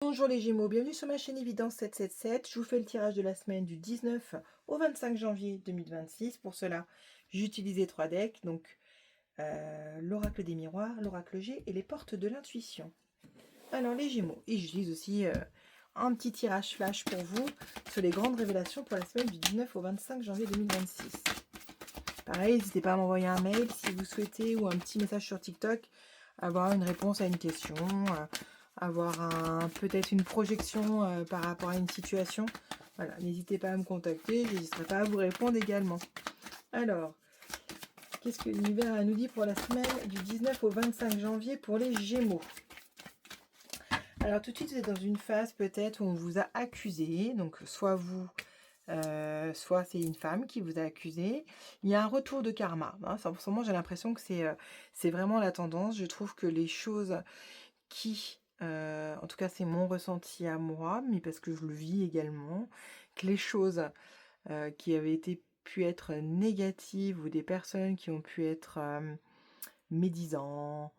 Bonjour les Gémeaux, bienvenue sur ma chaîne Évidence 777. Je vous fais le tirage de la semaine du 19 au 25 janvier 2026. Pour cela, j'ai utilisé 3 decks, donc l'oracle des miroirs, l'oracle G et les portes de l'intuition. Alors les Gémeaux, et j'utilise aussi un petit tirage flash pour vous sur les grandes révélations pour la semaine du 19 au 25 janvier 2026. Pareil, n'hésitez pas à m'envoyer un mail si vous souhaitez ou un petit message sur TikTok, avoir une réponse à une question, avoir peut-être une projection par rapport à une situation. Voilà, n'hésitez pas à me contacter, je n'hésiterai pas à vous répondre également. Alors, qu'est-ce que l'univers nous dit pour la semaine du 19 au 25 janvier pour les Gémeaux? Alors tout de suite, vous êtes dans une phase peut-être où on vous a accusé, donc soit vous, soit c'est une femme qui vous a accusé. Il y a un retour de karma. Hein. En ce moment, j'ai l'impression que c'est vraiment la tendance. Je trouve que les choses qui, en tout cas c'est mon ressenti à moi, mais parce que je le vis également, que les choses qui avaient été pu être négatives ou des personnes qui ont pu être médisants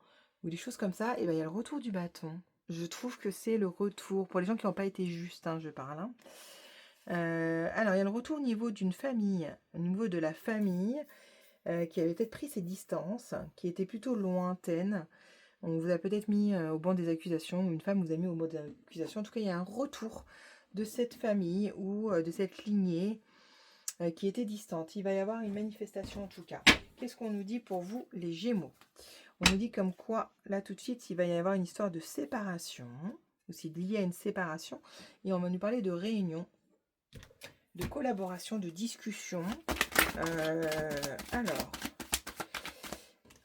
ou des choses comme ça, et ben il y a le retour du bâton. Je trouve que c'est le retour, pour les gens qui n'ont pas été justes, hein, je parle. Hein. Alors il y a le retour au niveau d'une famille, au niveau de la famille, qui avait peut-être pris ses distances, qui était plutôt lointaine. On vous a peut-être mis au banc des accusations, ou une femme vous a mis au banc des accusations. En tout cas, il y a un retour de cette famille ou de cette lignée qui était distante. Il va y avoir une manifestation en tout cas. Qu'est-ce qu'on nous dit pour vous, les Gémeaux? On nous dit comme quoi, là tout de suite, il va y avoir une histoire de séparation, aussi liée à une séparation. Et on va nous parler de réunion, de collaboration, de discussion.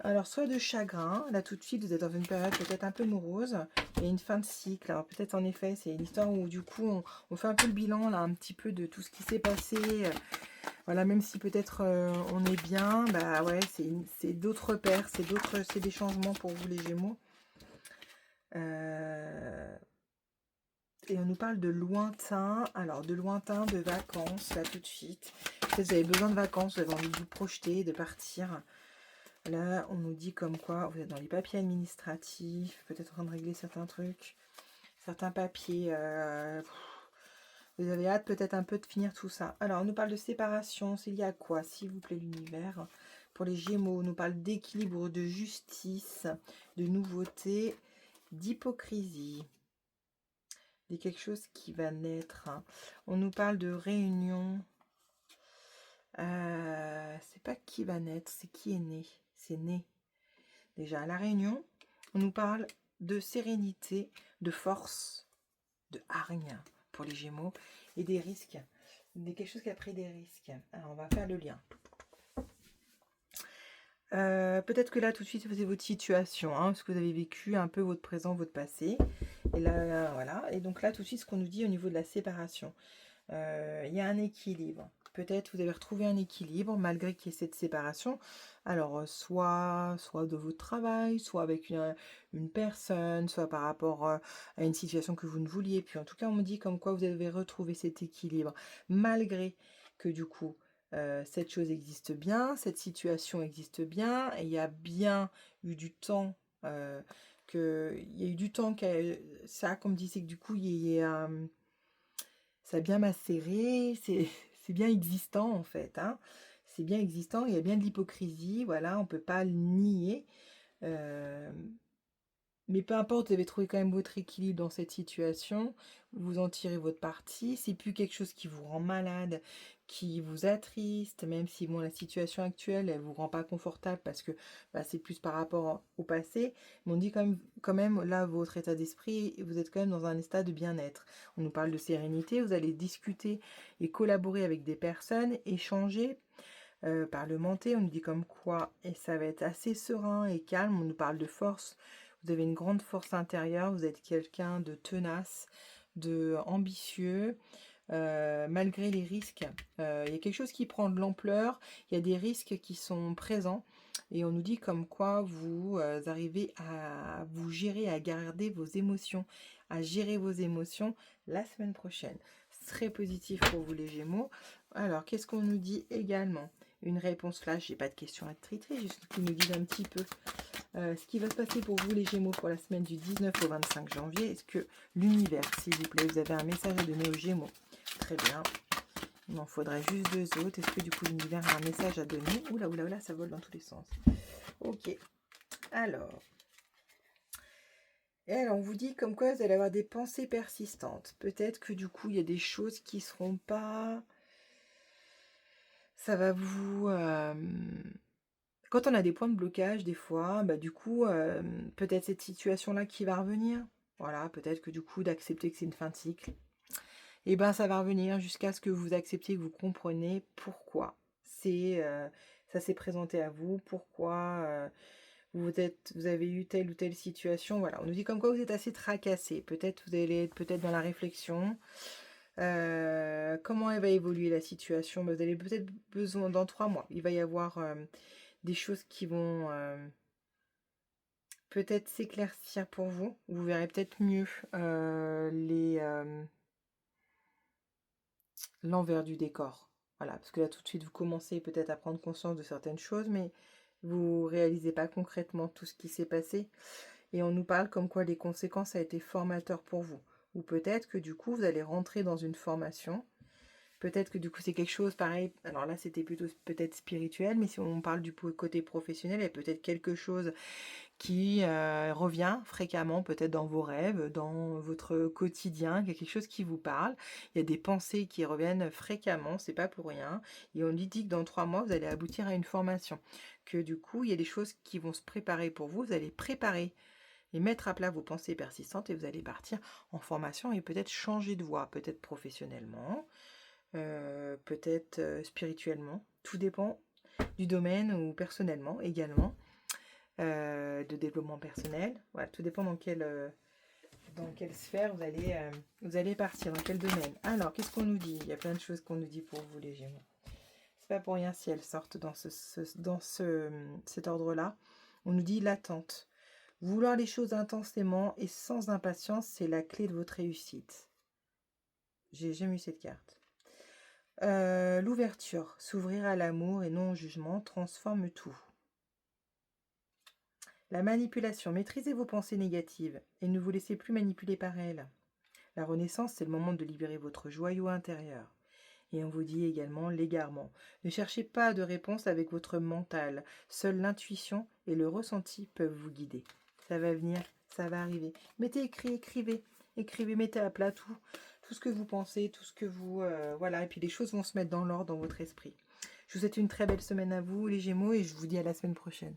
Alors, soit de chagrin, là tout de suite, vous êtes dans une période peut-être un peu morose, et une fin de cycle. Alors peut-être en effet, c'est une histoire où du coup, on fait un peu le bilan, là, un petit peu de tout ce qui s'est passé. Voilà, même si peut-être on est bien, bah ouais, c'est d'autres repères, c'est des changements pour vous les Gémeaux. Et on nous parle de lointain, alors de lointain, de vacances, là tout de suite. Peut-être vous avez besoin de vacances, vous avez envie de vous projeter, de partir. Là, on nous dit comme quoi vous êtes dans les papiers administratifs, peut-être en train de régler certains trucs, certains papiers. Vous avez hâte peut-être un peu de finir tout ça. Alors, on nous parle de séparation. C'est lié à quoi, s'il vous plaît, l'univers? Pour les Gémeaux, on nous parle d'équilibre, de justice, de nouveauté, d'hypocrisie. Il y a quelque chose qui va naître. Hein. On nous parle de réunion. C'est pas qui va naître, c'est qui est né. C'est né. Déjà, à la réunion, on nous parle de sérénité, de force, de hargne pour les Gémeaux et des risques. Quelque chose qui a pris des risques. Alors, on va faire le lien. Peut-être que là, tout de suite, c'est votre situation, hein, parce que vous avez vécu un peu votre présent, votre passé. Et là, voilà. Et donc là, tout de suite, ce qu'on nous dit au niveau de la séparation. Il y a un équilibre. Peut-être vous avez retrouvé un équilibre malgré qu'il y ait cette séparation. Alors, soit de votre travail, soit avec une personne, soit par rapport à une situation que vous ne vouliez. Puis en tout cas, on me dit comme quoi vous avez retrouvé cet équilibre. Malgré que du coup, cette chose existe bien, cette situation existe bien, et il y a bien eu du temps. Il y a eu du temps que ça, comme dit, c'est que du coup, il y a ça a bien macéré, c'est bien existant en fait. Hein. C'est bien existant, il y a bien de l'hypocrisie, voilà, on ne peut pas le nier. Mais peu importe, vous avez trouvé quand même votre équilibre dans cette situation, vous en tirez votre parti, c'est plus quelque chose qui vous rend malade, qui vous attriste, même si bon, la situation actuelle, elle vous rend pas confortable parce que bah, c'est plus par rapport au passé, mais on dit quand même, là, votre état d'esprit, vous êtes quand même dans un état de bien-être. On nous parle de sérénité, vous allez discuter et collaborer avec des personnes, échanger, parlementer, on nous dit comme quoi, et ça va être assez serein et calme, on nous parle de force. Vous avez une grande force intérieure, vous êtes quelqu'un de tenace, de ambitieux, malgré les risques. Il y a quelque chose qui prend de l'ampleur, il y a des risques qui sont présents, et on nous dit comme quoi vous arrivez à vous gérer, à garder vos émotions, à gérer vos émotions la semaine prochaine. Très positif pour vous les Gémeaux. Alors, qu'est-ce qu'on nous dit également? Une réponse flash, j'ai pas de questions à traiter, juste qu'ils nous disent un petit peu Ce qui va se passer pour vous les Gémeaux pour la semaine du 19 au 25 janvier. Est-ce que l'univers, s'il vous plaît, vous avez un message à donner aux Gémeaux? Très bien. Il m'en faudrait juste 2 autres. Est-ce que du coup l'univers a un message à donner? Oula, oula, oula, ça vole dans tous les sens. Ok. Alors. Et alors, on vous dit comme quoi vous allez avoir des pensées persistantes. Peut-être que du coup, il y a des choses qui seront pas... Ça va vous... Quand on a des points de blocage, des fois, bah, du coup, peut-être cette situation-là qui va revenir. Voilà, peut-être que du coup, d'accepter que c'est une fin de cycle. Et ben, ça va revenir jusqu'à ce que vous acceptiez, que vous compreniez pourquoi ça s'est présenté à vous, pourquoi vous avez eu telle ou telle situation. Voilà, on nous dit comme quoi vous êtes assez tracassé. Peut-être vous allez être peut-être dans la réflexion. Comment elle va évoluer la situation? Bah, vous allez peut-être besoin dans 3 mois. Il va y avoir des choses qui vont peut-être s'éclaircir pour vous. Vous verrez peut-être mieux l'envers du décor. Voilà, parce que là tout de suite vous commencez peut-être à prendre conscience de certaines choses, mais vous réalisez pas concrètement tout ce qui s'est passé. Et on nous parle comme quoi les conséquences a été formateur pour vous. Ou peut-être que du coup vous allez rentrer dans une formation. Peut-être que du coup c'est quelque chose pareil, alors là c'était plutôt peut-être spirituel, mais si on parle du côté professionnel, il y a peut-être quelque chose qui revient fréquemment, peut-être dans vos rêves, dans votre quotidien, il y a quelque chose qui vous parle, il y a des pensées qui reviennent fréquemment, c'est pas pour rien, et on lui dit que dans 3 mois vous allez aboutir à une formation, que du coup il y a des choses qui vont se préparer pour vous, vous allez préparer et mettre à plat vos pensées persistantes et vous allez partir en formation et peut-être changer de voie, peut-être professionnellement, peut-être spirituellement, tout dépend du domaine ou personnellement également, de développement personnel. Voilà, tout dépend dans quelle sphère vous allez partir, dans quel domaine. Alors, qu'est-ce qu'on nous dit? Il y a plein de choses qu'on nous dit pour vous les Gémeaux. C'est pas pour rien si elles sortent dans cet ordre-là. On nous dit l'attente. Vouloir les choses intensément et sans impatience, c'est la clé de votre réussite. J'ai jamais eu cette carte. L'ouverture, s'ouvrir à l'amour et non au jugement, transforme tout. La manipulation, maîtrisez vos pensées négatives et ne vous laissez plus manipuler par elles. La renaissance, c'est le moment de libérer votre joyau intérieur. Et on vous dit également l'égarement. Ne cherchez pas de réponse avec votre mental. Seule l'intuition et le ressenti peuvent vous guider. Ça va venir, ça va arriver. Écrivez, mettez à plat tout ce que vous pensez, tout ce que vous... voilà, et puis les choses vont se mettre dans l'ordre dans votre esprit. Je vous souhaite une très belle semaine à vous, les Gémeaux, et je vous dis à la semaine prochaine.